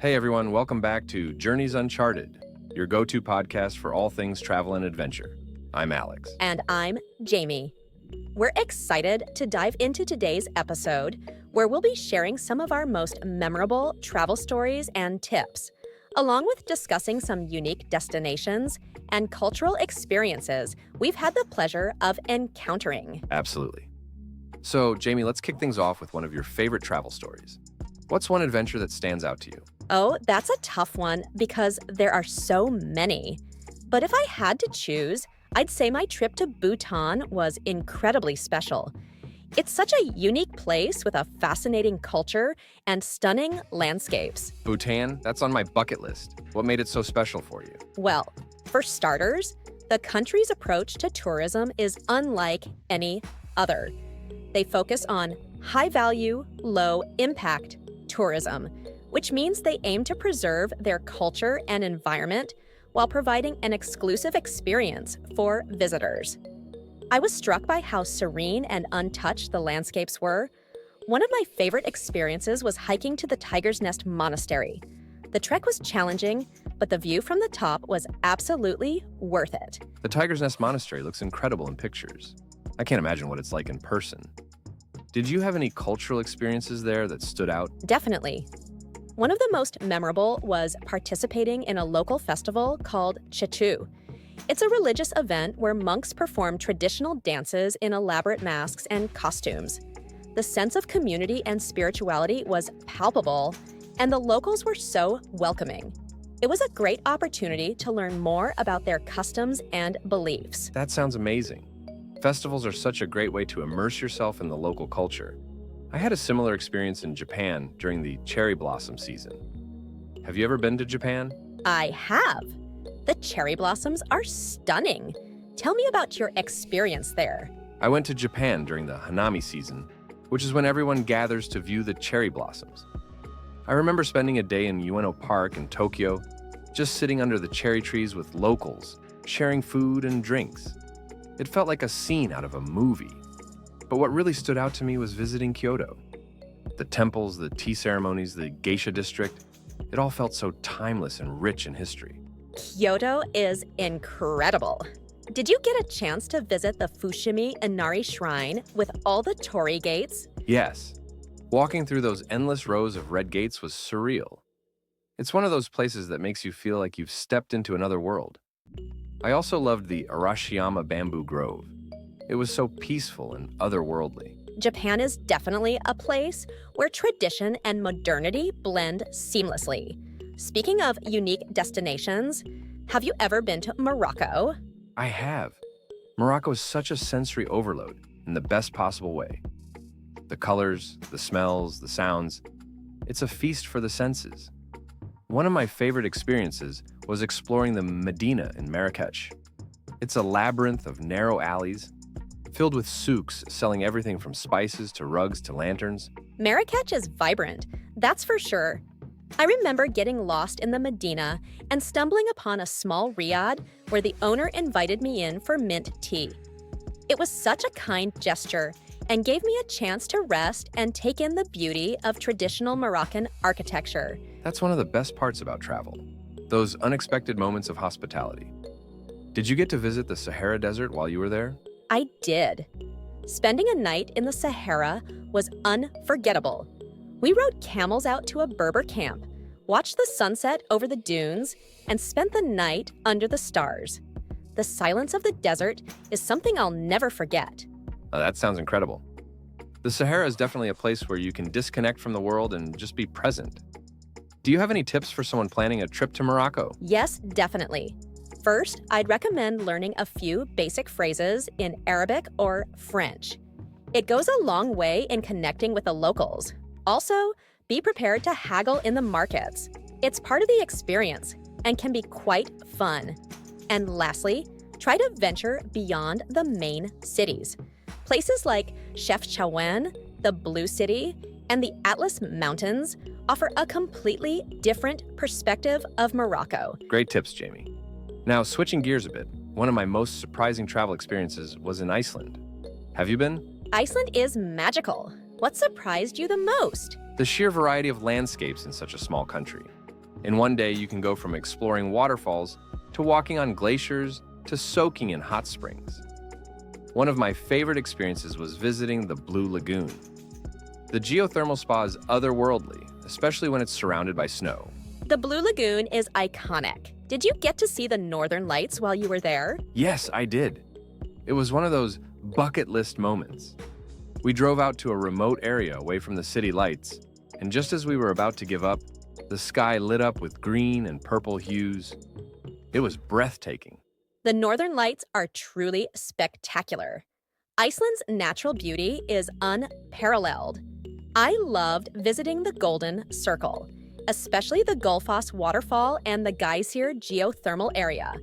Hey everyone, welcome back to Journeys Uncharted, your go-to podcast for all things travel and adventure. I'm Alex. And I'm Jamie. We're excited to dive into today's episode, where we'll be sharing some of our most memorable travel stories and tips, along with discussing some unique destinations and cultural experiences we've had the pleasure of encountering. Absolutely. So, Jamie, let's kick things off with one of your favorite travel stories. What's one adventure that stands out to you? Oh, that's a tough one because there are so many. But if I had to choose, I'd say my trip to Bhutan was incredibly special. It's such a unique place with a fascinating culture and stunning landscapes. Bhutan, that's on my bucket list. What made it so special for you? Well, for starters, the country's approach to tourism is unlike any other. They focus on high-value, low-impact tourism, which means they aim to preserve their culture and environment while providing an exclusive experience for visitors. I was struck by how serene and untouched the landscapes were. One of my favorite experiences was hiking to the Tiger's Nest Monastery. The trek was challenging, but the view from the top was absolutely worth it. The Tiger's Nest Monastery looks incredible in pictures. I can't imagine what it's like in person. Did you have any cultural experiences there that stood out? Definitely. One of the most memorable was participating in a local festival called Chechu. It's a religious event where monks perform traditional dances in elaborate masks and costumes. The sense of community and spirituality was palpable, and the locals were so welcoming. It was a great opportunity to learn more about their customs and beliefs. That sounds amazing. Festivals are such a great way to immerse yourself in the local culture. I had a similar experience in Japan during the cherry blossom season. Have you ever been to Japan? I have. The cherry blossoms are stunning. Tell me about your experience there. I went to Japan during the Hanami season, which is when everyone gathers to view the cherry blossoms. I remember spending a day in Ueno Park in Tokyo, just sitting under the cherry trees with locals, sharing food and drinks. It felt like a scene out of a movie. But what really stood out to me was visiting Kyoto. The temples, the tea ceremonies, the geisha district, it all felt so timeless and rich in history. Kyoto is incredible. Did you get a chance to visit the Fushimi Inari Shrine with all the torii gates? Yes. Walking through those endless rows of red gates was surreal. It's one of those places that makes you feel like you've stepped into another world. I also loved the Arashiyama Bamboo Grove. It was so peaceful and otherworldly. Japan is definitely a place where tradition and modernity blend seamlessly. Speaking of unique destinations, have you ever been to Morocco? I have. Morocco is such a sensory overload in the best possible way. The colors, the smells, the sounds, it's a feast for the senses. One of my favorite experiences was exploring the Medina in Marrakech. It's a labyrinth of narrow alleys, filled with souks selling everything from spices to rugs to lanterns. Marrakech is vibrant, that's for sure. I remember getting lost in the Medina and stumbling upon a small riad where the owner invited me in for mint tea. It was such a kind gesture and gave me a chance to rest and take in the beauty of traditional Moroccan architecture. That's one of the best parts about travel, those unexpected moments of hospitality. Did you get to visit the Sahara Desert while you were there? I did. Spending a night in the Sahara was unforgettable. We rode camels out to a Berber camp, watched the sunset over the dunes, and spent the night under the stars. The silence of the desert is something I'll never forget. That sounds incredible. The Sahara is definitely a place where you can disconnect from the world and just be present. Do you have any tips for someone planning a trip to Morocco? Yes, definitely. First, I'd recommend learning a few basic phrases in Arabic or French. It goes a long way in connecting with the locals. Also, be prepared to haggle in the markets. It's part of the experience and can be quite fun. And lastly, try to venture beyond the main cities. Places like Chefchaouen, the Blue City, and the Atlas Mountains offer a completely different perspective of Morocco. Great tips, Jamie. Now, switching gears a bit, one of my most surprising travel experiences was in Iceland. Have you been? Iceland is magical. What surprised you the most? The sheer variety of landscapes in such a small country. In one day, you can go from exploring waterfalls to walking on glaciers to soaking in hot springs. One of my favorite experiences was visiting the Blue Lagoon. The geothermal spa is otherworldly, especially when it's surrounded by snow. The Blue Lagoon is iconic. Did you get to see the northern lights while you were there? Yes, I did. It was one of those bucket list moments. We drove out to a remote area away from the city lights, and just as we were about to give up, the sky lit up with green and purple hues. It was breathtaking. The northern lights are truly spectacular. Iceland's natural beauty is unparalleled. I loved visiting the Golden Circle, especially the Gullfoss waterfall and the Geysir geothermal area.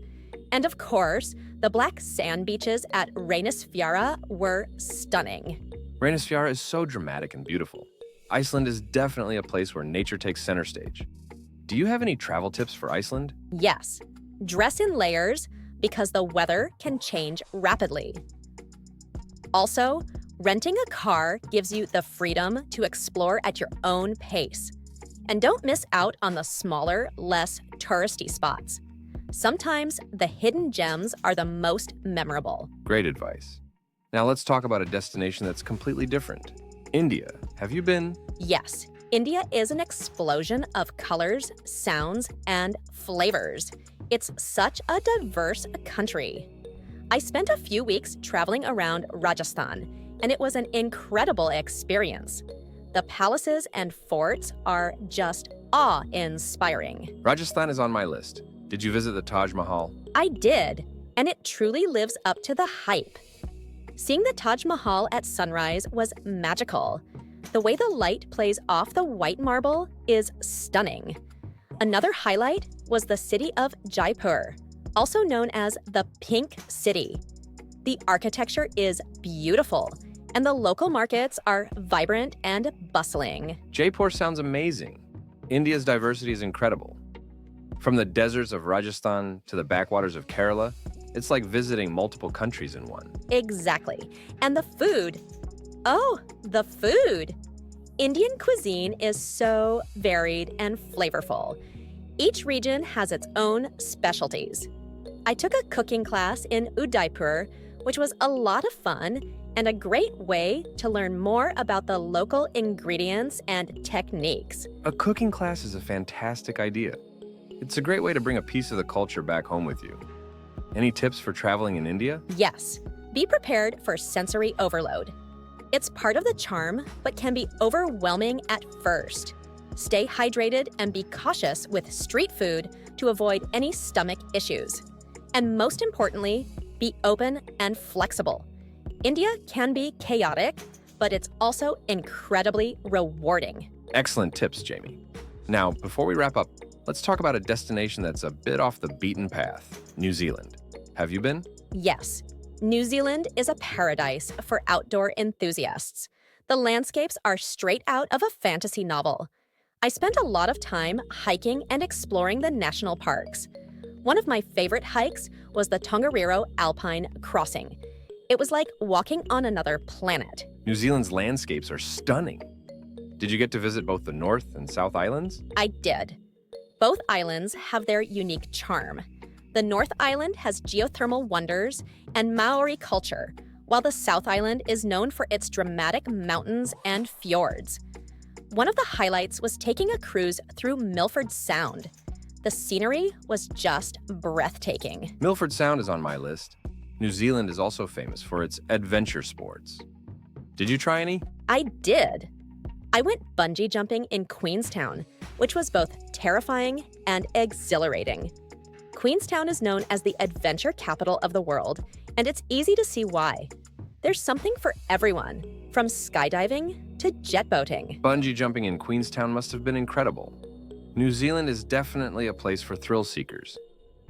And of course, the black sand beaches at Reynisfjara were stunning. Reynisfjara is so dramatic and beautiful. Iceland is definitely a place where nature takes center stage. Do you have any travel tips for Iceland? Yes, dress in layers because the weather can change rapidly. Also, renting a car gives you the freedom to explore at your own pace. And don't miss out on the smaller, less touristy spots. Sometimes the hidden gems are the most memorable. Great advice. Now let's talk about a destination that's completely different. India. Have you been? Yes, India is an explosion of colors, sounds, and flavors. It's such a diverse country. I spent a few weeks traveling around Rajasthan, and it was an incredible experience. The palaces and forts are just awe-inspiring. Rajasthan is on my list. Did you visit the Taj Mahal? I did, and it truly lives up to the hype. Seeing the Taj Mahal at sunrise was magical. The way the light plays off the white marble is stunning. Another highlight was the city of Jaipur, also known as the Pink City. The architecture is beautiful, and the local markets are vibrant and bustling. Jaipur sounds amazing. India's diversity is incredible. From the deserts of Rajasthan to the backwaters of Kerala, it's like visiting multiple countries in one. Exactly. And the food. Oh, the food. Indian cuisine is so varied and flavorful. Each region has its own specialties. I took a cooking class in Udaipur, which was a lot of fun and a great way to learn more about the local ingredients and techniques. A cooking class is a fantastic idea. It's a great way to bring a piece of the culture back home with you. Any tips for traveling in India? Yes, be prepared for sensory overload. It's part of the charm, but can be overwhelming at first. Stay hydrated and be cautious with street food to avoid any stomach issues. And most importantly, be open and flexible. India can be chaotic, but it's also incredibly rewarding. Excellent tips, Jamie. Now, before we wrap up, let's talk about a destination that's a bit off the beaten path, New Zealand. Have you been? Yes, New Zealand is a paradise for outdoor enthusiasts. The landscapes are straight out of a fantasy novel. I spent a lot of time hiking and exploring the national parks. One of my favorite hikes was the Tongariro Alpine Crossing. It was like walking on another planet. New Zealand's landscapes are stunning. Did you get to visit both the North and South Islands? I did. Both islands have their unique charm. The North Island has geothermal wonders and Maori culture, while the South Island is known for its dramatic mountains and fjords. One of the highlights was taking a cruise through Milford Sound. The scenery was just breathtaking. Milford Sound is on my list. New Zealand is also famous for its adventure sports. Did you try any? I did. I went bungee jumping in Queenstown, which was both terrifying and exhilarating. Queenstown is known as the adventure capital of the world, and it's easy to see why. There's something for everyone, from skydiving to jet boating. Bungee jumping in Queenstown must have been incredible. New Zealand is definitely a place for thrill seekers.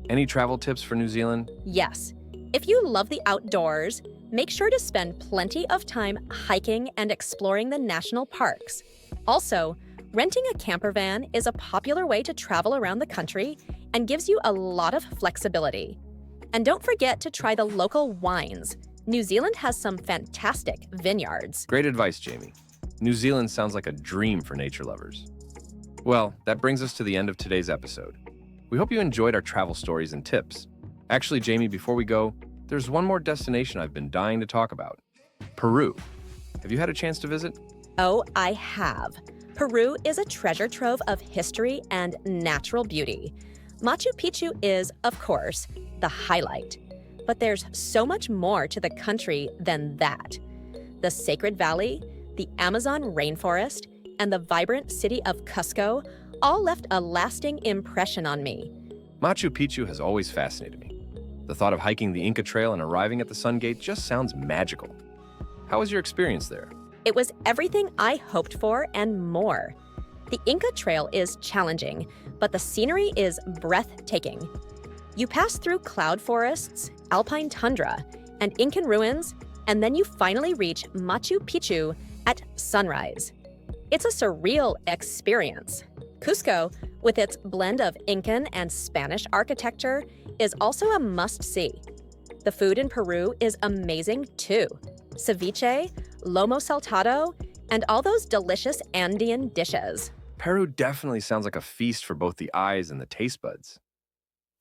Any travel tips for New Zealand? Yes. If you love the outdoors, make sure to spend plenty of time hiking and exploring the national parks. Also, renting a camper van is a popular way to travel around the country and gives you a lot of flexibility. And don't forget to try the local wines. New Zealand has some fantastic vineyards. Great advice, Jamie. New Zealand sounds like a dream for nature lovers. Well, that brings us to the end of today's episode. We hope you enjoyed our travel stories and tips. Actually, Jamie, before we go, there's one more destination I've been dying to talk about. Peru. Have you had a chance to visit? Oh, I have. Peru is a treasure trove of history and natural beauty. Machu Picchu is, of course, the highlight. But there's so much more to the country than that. The Sacred Valley, the Amazon rainforest, and the vibrant city of Cusco all left a lasting impression on me. Machu Picchu has always fascinated me. The thought of hiking the Inca Trail and arriving at the Sun Gate just sounds magical. How was your experience there? It was everything I hoped for and more. The Inca Trail is challenging, but the scenery is breathtaking. You pass through cloud forests, alpine tundra, and Incan ruins, and then you finally reach Machu Picchu at sunrise. It's a surreal experience. Cusco, with its blend of Incan and Spanish architecture, is also a must-see. The food in Peru is amazing too. Ceviche, lomo saltado, and all those delicious Andean dishes. Peru definitely sounds like a feast for both the eyes and the taste buds.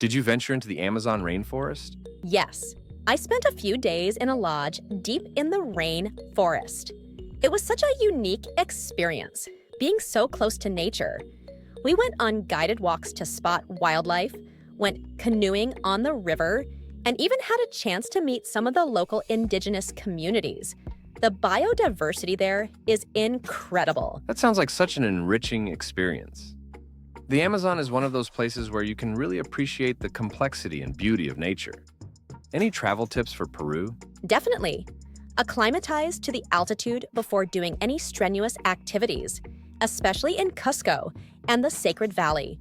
Did you venture into the Amazon rainforest? Yes, I spent a few days in a lodge deep in the rain forest. It was such a unique experience, being so close to nature. We went on guided walks to spot wildlife, went canoeing on the river, and even had a chance to meet some of the local indigenous communities. The biodiversity there is incredible. That sounds like such an enriching experience. The Amazon is one of those places where you can really appreciate the complexity and beauty of nature. Any travel tips for Peru? Definitely. Acclimatize to the altitude before doing any strenuous activities, especially in Cusco and the Sacred Valley.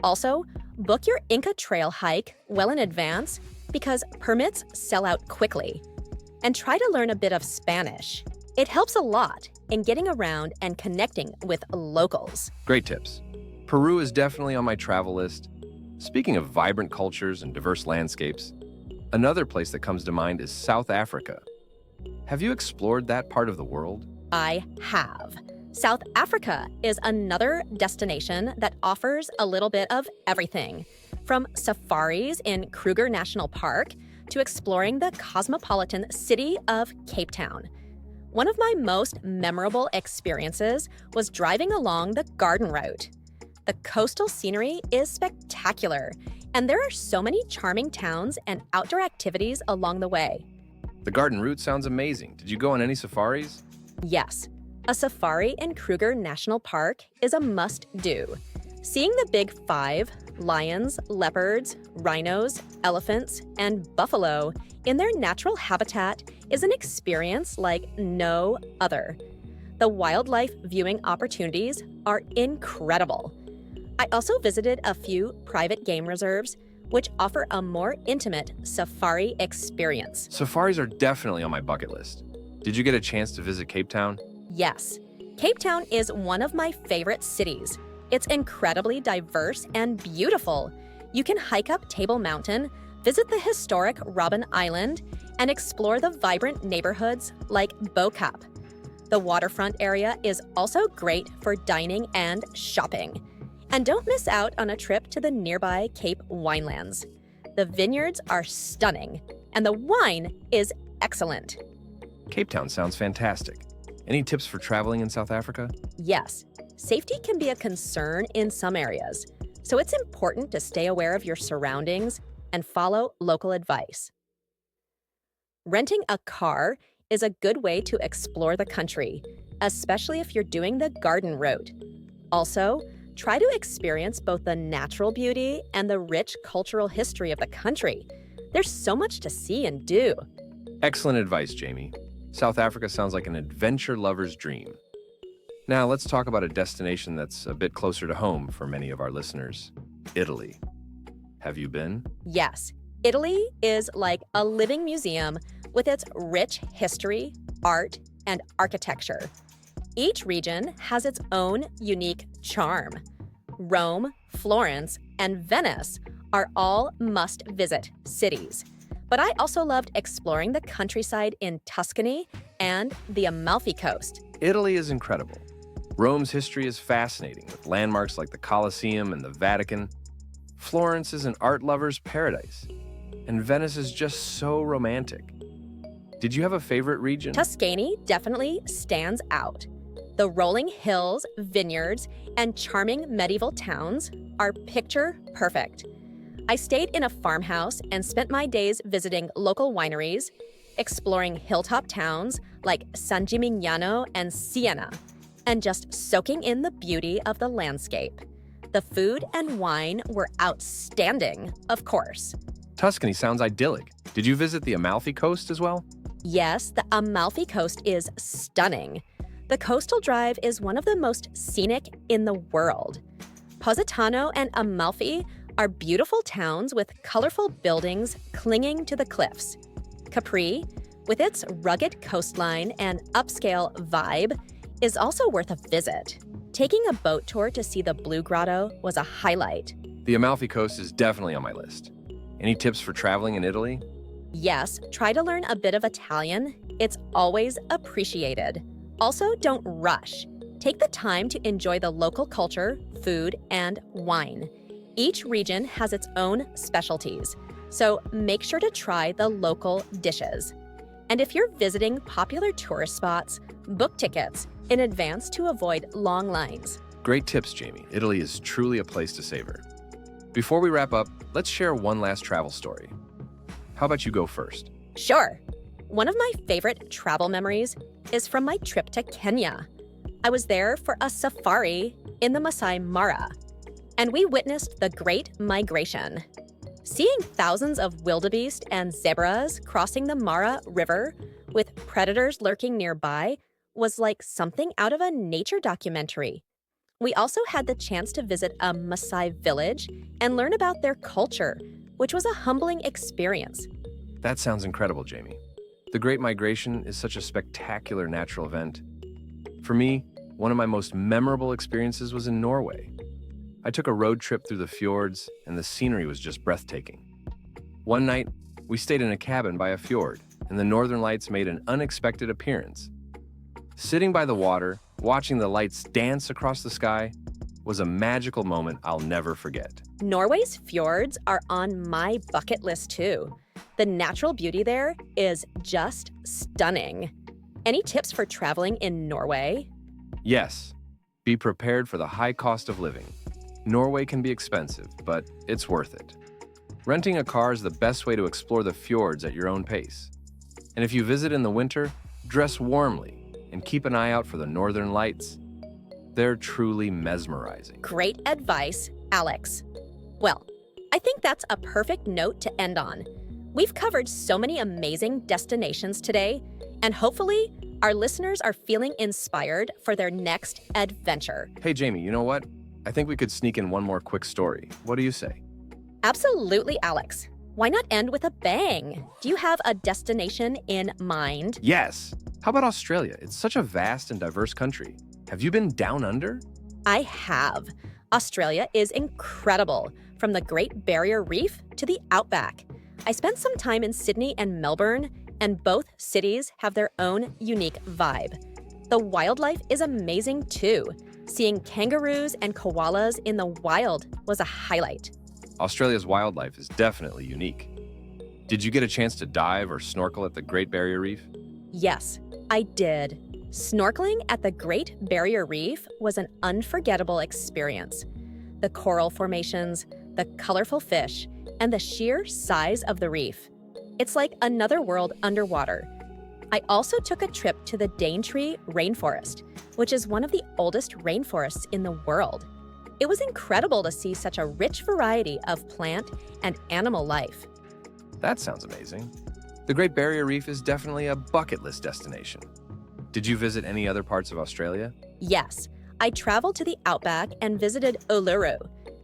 Also, book your Inca Trail hike well in advance because permits sell out quickly. And try to learn a bit of Spanish. It helps a lot in getting around and connecting with locals. Great tips. Peru is definitely on my travel list. Speaking of vibrant cultures and diverse landscapes, another place that comes to mind is South Africa. Have you explored that part of the world? I have. South Africa is another destination that offers a little bit of everything, from safaris in Kruger National Park to exploring the cosmopolitan city of Cape Town. One of my most memorable experiences was driving along the garden route. The coastal scenery is spectacular, and there are so many charming towns and outdoor activities along the way. The garden route sounds amazing. Did you go on any safaris? Yes, a safari in Kruger National Park is a must-do. Seeing the big five, lions, leopards, rhinos, elephants, and buffalo in their natural habitat is an experience like no other. The wildlife viewing opportunities are incredible. I also visited a few private game reserves, which offer a more intimate safari experience. Safaris are definitely on my bucket list. Did you get a chance to visit Cape Town? Yes, Cape Town is one of my favorite cities. It's incredibly diverse and beautiful. You can hike up Table Mountain, visit the historic Robben Island, and explore the vibrant neighborhoods like Bo-Kaap. The waterfront area is also great for dining and shopping. And don't miss out on a trip to the nearby Cape Winelands. The vineyards are stunning, and the wine is excellent. Cape Town sounds fantastic. Any tips for traveling in South Africa? Yes, safety can be a concern in some areas, so it's important to stay aware of your surroundings and follow local advice. Renting a car is a good way to explore the country, especially if you're doing the garden route. Also, try to experience both the natural beauty and the rich cultural history of the country. There's so much to see and do. Excellent advice, Jamie. South Africa sounds like an adventure lover's dream. Now, let's talk about a destination that's a bit closer to home for many of our listeners, Italy. Have you been? Yes, Italy is like a living museum with its rich history, art, and architecture. Each region has its own unique charm. Rome, Florence, and Venice are all must-visit cities. But I also loved exploring the countryside in Tuscany and the Amalfi Coast. Italy is incredible. Rome's history is fascinating, with landmarks like the Colosseum and the Vatican. Florence is an art lover's paradise, and Venice is just so romantic. Did you have a favorite region? Tuscany definitely stands out. The rolling hills, vineyards, and charming medieval towns are picture perfect. I stayed in a farmhouse and spent my days visiting local wineries, exploring hilltop towns like San Gimignano and Siena, and just soaking in the beauty of the landscape. The food and wine were outstanding, of course. Tuscany sounds idyllic. Did you visit the Amalfi Coast as well? Yes, the Amalfi Coast is stunning. The coastal drive is one of the most scenic in the world. Positano and Amalfi are beautiful towns with colorful buildings clinging to the cliffs. Capri, with its rugged coastline and upscale vibe, is also worth a visit. Taking a boat tour to see the Blue Grotto was a highlight. The Amalfi Coast is definitely on my list. Any tips for traveling in Italy? Yes, try to learn a bit of Italian. It's always appreciated. Also, don't rush. Take the time to enjoy the local culture, food, and wine. Each region has its own specialties, so make sure to try the local dishes. And if you're visiting popular tourist spots, book tickets in advance to avoid long lines. Great tips, Jamie. Italy is truly a place to savor. Before we wrap up, let's share one last travel story. How about you go first? Sure. One of my favorite travel memories is from my trip to Kenya. I was there for a safari in the Masai Mara, and we witnessed the Great Migration. Seeing thousands of wildebeest and zebras crossing the Mara River with predators lurking nearby was like something out of a nature documentary. We also had the chance to visit a Maasai village and learn about their culture, which was a humbling experience. That sounds incredible, Jamie. The Great Migration is such a spectacular natural event. For me, one of my most memorable experiences was in Norway. I took a road trip through the fjords, and the scenery was just breathtaking. One night, we stayed in a cabin by a fjord, and the northern lights made an unexpected appearance. Sitting by the water, watching the lights dance across the sky, was a magical moment I'll never forget. Norway's fjords are on my bucket list too. The natural beauty there is just stunning. Any tips for traveling in Norway? Yes, be prepared for the high cost of living. Norway can be expensive, but it's worth it. Renting a car is the best way to explore the fjords at your own pace. And if you visit in the winter, dress warmly and keep an eye out for the northern lights. They're truly mesmerizing. Great advice, Alex. Well, I think that's a perfect note to end on. We've covered so many amazing destinations today, and hopefully, our listeners are feeling inspired for their next adventure. Hey, Jamie, you know what? I think we could sneak in one more quick story. What do you say? Absolutely, Alex. Why not end with a bang? Do you have a destination in mind? Yes! How about Australia? It's such a vast and diverse country. Have you been down under? I have. Australia is incredible, from the Great Barrier Reef to the outback. I spent some time in Sydney and Melbourne, and both cities have their own unique vibe. The wildlife is amazing too. Seeing kangaroos and koalas in the wild was a highlight. Australia's wildlife is definitely unique. Did you get a chance to dive or snorkel at the Great Barrier Reef? Yes, I did. Snorkeling at the Great Barrier Reef was an unforgettable experience. The coral formations, the colorful fish, and the sheer size of the reef. It's like another world underwater. I also took a trip to the Daintree Rainforest, which is one of the oldest rainforests in the world. It was incredible to see such a rich variety of plant and animal life. That sounds amazing. The Great Barrier Reef is definitely a bucket list destination. Did you visit any other parts of Australia? Yes, I traveled to the outback and visited Uluru.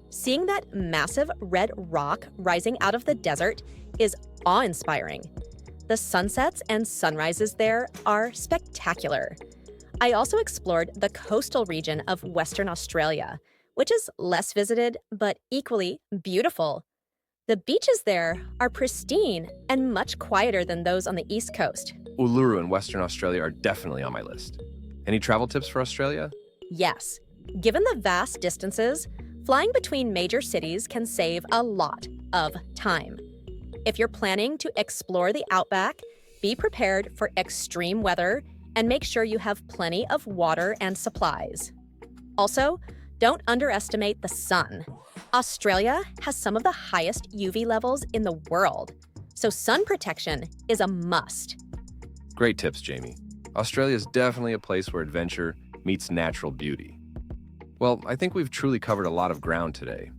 Seeing that massive red rock rising out of the desert is awe-inspiring. The sunsets and sunrises there are spectacular. I also explored the coastal region of Western Australia, which is less visited but equally beautiful. The beaches there are pristine and much quieter than those on the East Coast. Uluru and Western Australia are definitely on my list. Any travel tips for Australia? Yes, given the vast distances, flying between major cities can save a lot of time. If you're planning to explore the outback, be prepared for extreme weather and make sure you have plenty of water and supplies. Also, don't underestimate the sun. Australia has some of the highest UV levels in the world, so sun protection is a must. Great tips, Jamie. Australia is definitely a place where adventure meets natural beauty. Well, I think we've truly covered a lot of ground today.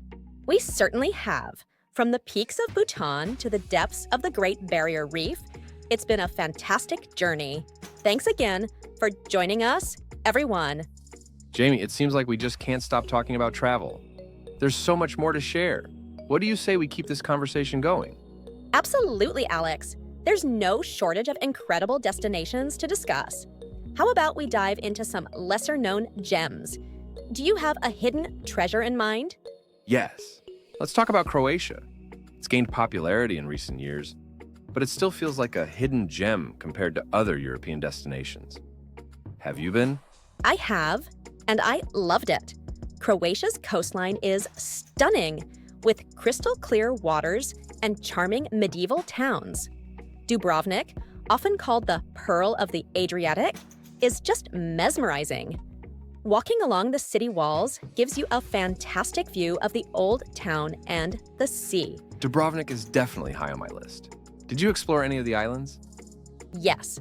We certainly have. From the peaks of Bhutan to the depths of the Great Barrier Reef, it's been a fantastic journey. Thanks again for joining us, everyone. Jamie, it seems like we just can't stop talking about travel. There's so much more to share. What do you say we keep this conversation going? Absolutely, Alex. There's no shortage of incredible destinations to discuss. How about we dive into some lesser-known gems? Do you have a hidden treasure in mind? Yes. Let's talk about Croatia. It's gained popularity in recent years, but it still feels like a hidden gem compared to other European destinations. Have you been? I have, and I loved it. Croatia's coastline is stunning, with crystal clear waters and charming medieval towns. Dubrovnik, often called the Pearl of the Adriatic, is just mesmerizing. Walking along the city walls gives you a fantastic view of the old town and the sea. Dubrovnik is definitely high on my list. Did you explore any of the islands? Yes,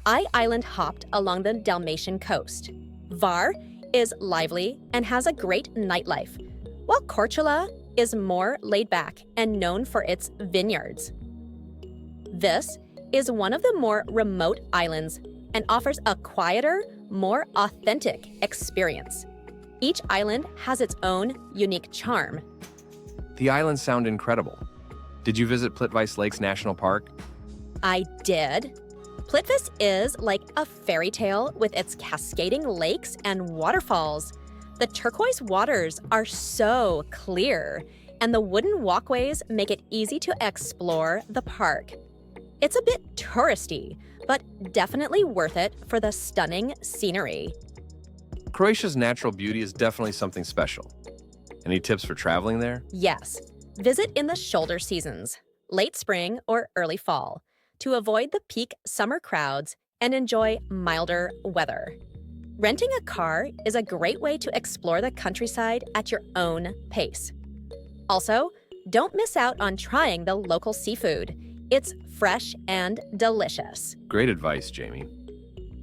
I island hopped along the Dalmatian coast. Var is lively and has a great nightlife, while Korčula is more laid back and known for its vineyards. This is one of the more remote islands and offers a quieter, more authentic experience. Each island has its own unique charm. The islands sound incredible. Did you visit Plitvice Lakes National Park? I did. Plitvice is like a fairy tale with its cascading lakes and waterfalls. The turquoise waters are so clear, and the wooden walkways make it easy to explore the park. It's a bit touristy, but definitely worth it for the stunning scenery. Croatia's natural beauty is definitely something special. Any tips for traveling there? Yes, visit in the shoulder seasons, late spring or early fall, to avoid the peak summer crowds and enjoy milder weather. Renting a car is a great way to explore the countryside at your own pace. Also, don't miss out on trying the local seafood. It's fresh and delicious. Great advice, Jamie.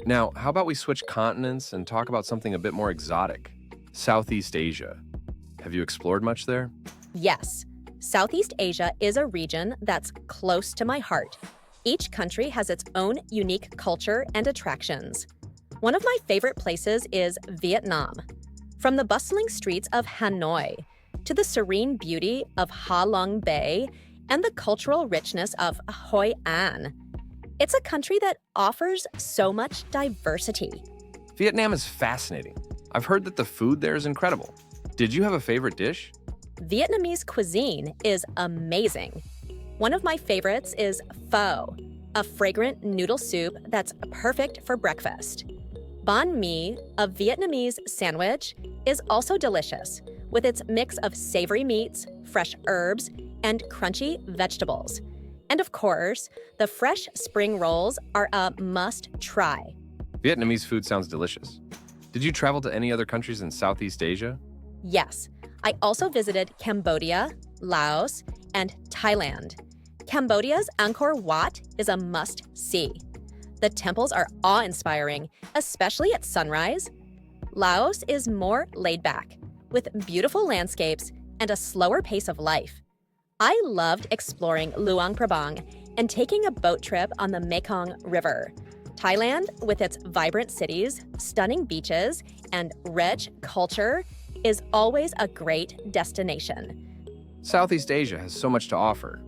Now, how about we switch continents and talk about something a bit more exotic? Southeast Asia. Have you explored much there? Yes, Southeast Asia is a region that's close to my heart. Each country has its own unique culture and attractions. One of my favorite places is Vietnam. From the bustling streets of Hanoi to the serene beauty of Ha Long Bay and the cultural richness of Hoi An. It's a country that offers so much diversity. Vietnam is fascinating. I've heard that the food there is incredible. Did you have a favorite dish? Vietnamese cuisine is amazing. One of my favorites is pho, a fragrant noodle soup that's perfect for breakfast. Banh mi, a Vietnamese sandwich, is also delicious, with its mix of savory meats, fresh herbs, and crunchy vegetables. And of course, the fresh spring rolls are a must-try. Vietnamese food sounds delicious. Did you travel to any other countries in Southeast Asia? Yes, I also visited Cambodia, Laos, and Thailand. Cambodia's Angkor Wat is a must-see. The temples are awe-inspiring, especially at sunrise. Laos is more laid back, with beautiful landscapes and a slower pace of life. I loved exploring Luang Prabang and taking a boat trip on the Mekong River. Thailand, with its vibrant cities, stunning beaches, and rich culture, is always a great destination. Southeast Asia has so much to offer.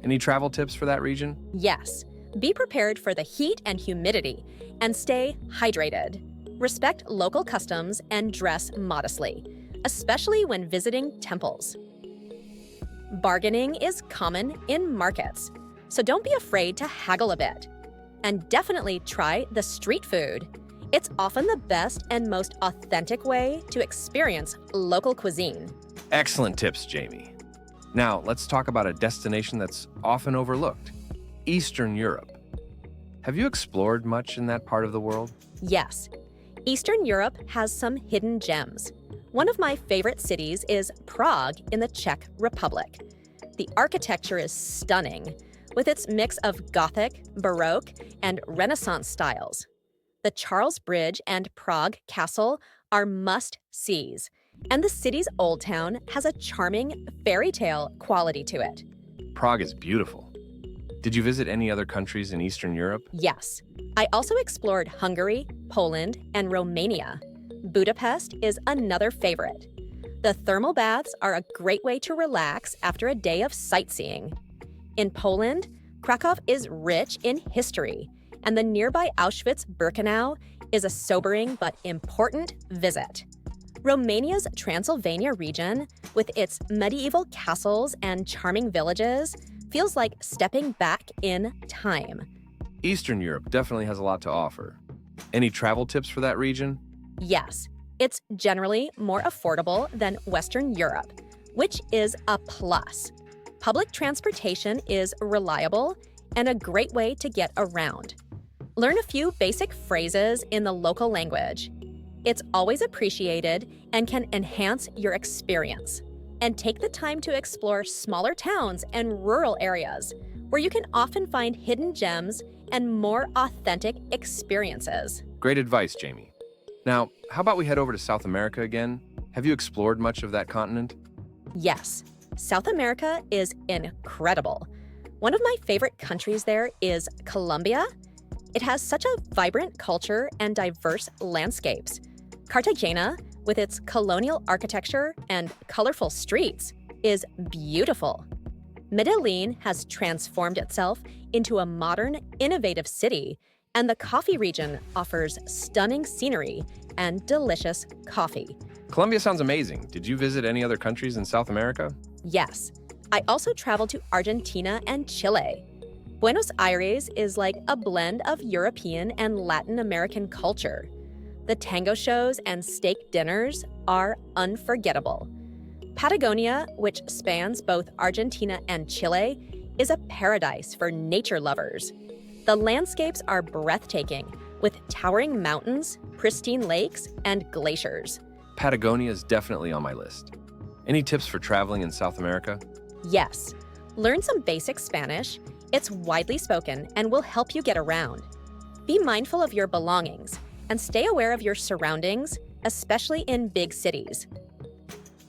Any travel tips for that region? Yes, be prepared for the heat and humidity, and stay hydrated. Respect local customs and dress modestly, especially when visiting temples. Bargaining is common in markets, so don't be afraid to haggle a bit. And definitely try the street food. It's often the best and most authentic way to experience local cuisine. Excellent tips, Jamie. Now, let's talk about a destination that's often overlooked, Eastern Europe. Have you explored much in that part of the world? Yes, Eastern Europe has some hidden gems. One of my favorite cities is Prague in the Czech Republic. The architecture is stunning, with its mix of Gothic, Baroque, and Renaissance styles. The Charles Bridge and Prague Castle are must-sees, and the city's old town has a charming fairy tale quality to it. Prague is beautiful. Did you visit any other countries in Eastern Europe? Yes, I also explored Hungary, Poland, and Romania. Budapest is another favorite. The thermal baths are a great way to relax after a day of sightseeing. In Poland, Krakow is rich in history, and the nearby Auschwitz-Birkenau is a sobering but important visit. Romania's Transylvania region, with its medieval castles and charming villages, feels like stepping back in time. Eastern Europe definitely has a lot to offer. Any travel tips for that region? Yes, it's generally more affordable than Western Europe, which is a plus. Public transportation is reliable and a great way to get around. Learn a few basic phrases in the local language. It's always appreciated and can enhance your experience. And take the time to explore smaller towns and rural areas, where you can often find hidden gems and more authentic experiences. Great advice, Jamie. Now, how about we head over to South America again? Have you explored much of that continent? Yes, South America is incredible. One of my favorite countries there is Colombia. It has such a vibrant culture and diverse landscapes. Cartagena, with its colonial architecture and colorful streets, is beautiful. Medellin has transformed itself into a modern, innovative city, and the coffee region offers stunning scenery and delicious coffee. Colombia sounds amazing. Did you visit any other countries in South America? Yes, I also traveled to Argentina and Chile. Buenos Aires is like a blend of European and Latin American culture. The tango shows and steak dinners are unforgettable. Patagonia, which spans both Argentina and Chile, is a paradise for nature lovers. The landscapes are breathtaking, with towering mountains, pristine lakes, and glaciers. Patagonia is definitely on my list. Any tips for traveling in South America? Yes, learn some basic Spanish. It's widely spoken and will help you get around. Be mindful of your belongings and stay aware of your surroundings, especially in big cities.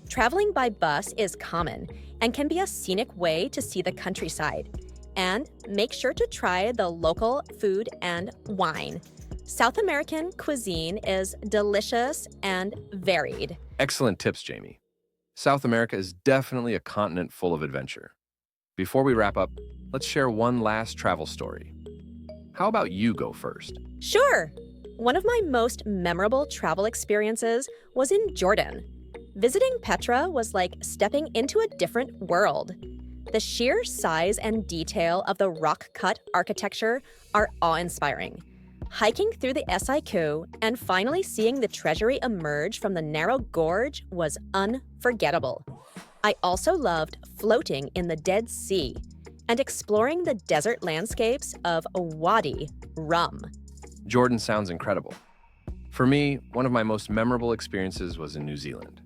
Traveling by bus is common and can be a scenic way to see the countryside. And make sure to try the local food and wine. South American cuisine is delicious and varied. Excellent tips, Jamie. South America is definitely a continent full of adventure. Before we wrap up, let's share one last travel story. How about you go first? Sure. One of my most memorable travel experiences was in Jordan. Visiting Petra was like stepping into a different world. The sheer size and detail of the rock-cut architecture are awe-inspiring. Hiking through the SIQ and finally seeing the treasury emerge from the narrow gorge was unforgettable. I also loved floating in the Dead Sea and exploring the desert landscapes of Wadi Rum. Jordan sounds incredible. For me, one of my most memorable experiences was in New Zealand.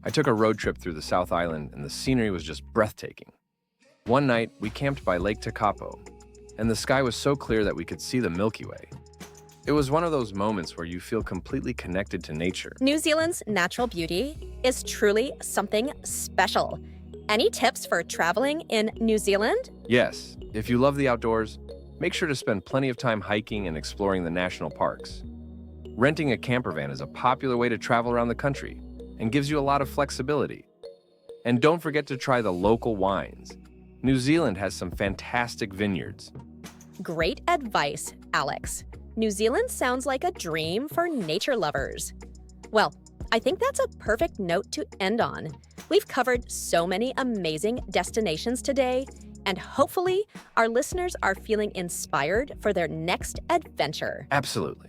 I took a road trip through the South Island and the scenery was just breathtaking. One night, we camped by Lake Tekapo, and the sky was so clear that we could see the Milky Way. It was one of those moments where you feel completely connected to nature. New Zealand's natural beauty is truly something special. Any tips for traveling in New Zealand? Yes, if you love the outdoors, make sure to spend plenty of time hiking and exploring the national parks. Renting a camper van is a popular way to travel around the country and gives you a lot of flexibility. And don't forget to try the local wines. New Zealand has some fantastic vineyards. Great advice, Alex. New Zealand sounds like a dream for nature lovers. Well, I think that's a perfect note to end on. We've covered so many amazing destinations today, and hopefully our listeners are feeling inspired for their next adventure. Absolutely.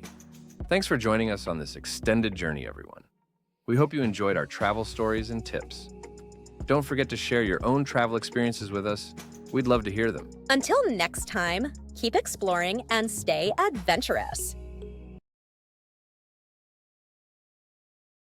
Thanks for joining us on this extended journey, everyone. We hope you enjoyed our travel stories and tips. Don't forget to share your own travel experiences with us. We'd love to hear them. Until next time, keep exploring and stay adventurous.